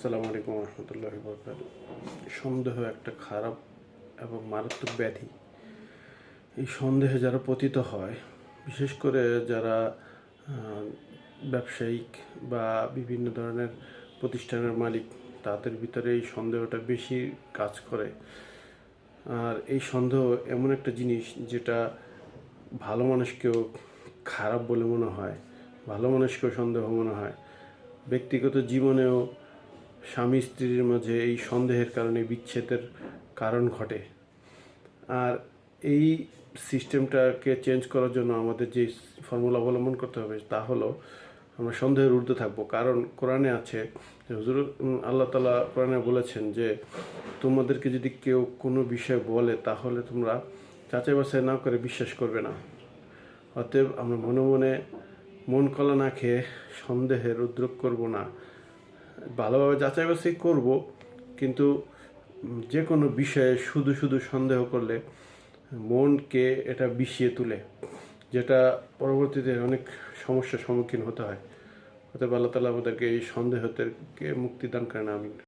আসসালামু আলাইকুম রহমতুল্লাহি বরকাতুহু। সন্দেহ একটা খারাপ এবং মারাত্মক ব্যাধি। এই সন্দেহে যারা পতিত হয়, বিশেষ করে যারা ব্যবসায়িক বা বিভিন্ন ধরনের প্রতিষ্ঠানের মালিক, তাদের ভিতরে এই সন্দেহটা বেশি কাজ করে। আর এই সন্দেহ এমন একটা জিনিস যেটা ভালো মানুষকেও খারাপ বলে মনে হয়, ভালো মানুষকেও সন্দেহ মনে হয়। ব্যক্তিগত জীবনেও স্বামী স্ত্রীর মাঝে এই সন্দেহের কারণে বিচ্ছেদের কারণ ঘটে। আর এই সিস্টেমটাকে চেঞ্জ করার জন্য আমাদের যে ফর্মুলা অবলম্বন করতে হবে তা হলো আমরা সন্দেহের ঊর্ধ্বে থাকবো। কারণ কোরআনে আছে যে হুজুর আল্লাহ তাআলা কোরআনে বলেছেন যে তোমাদেরকে যদি কেউ কোনো বিষয় বলে তাহলে তোমরা যাচাই বাছাই না করে বিশ্বাস করবে না। অতএব আমরা মনে মনে মন কলা না খেয়ে সন্দেহের উদ্রেক করব না, ভালোভাবে যাচাই বাছাই করব। কিন্তু যে কোনো বিষয়ে শুধু শুধু সন্দেহ করলে মনকে এটা বিষিয়ে তুলে, যেটা পরবর্তীতে অনেক সমস্যার সম্মুখীন হতে হয়। অতএব আল্লাহ তাআলা আমাদেরকে এই সন্দেহ থেকে মুক্তি দান করেন। আমিন।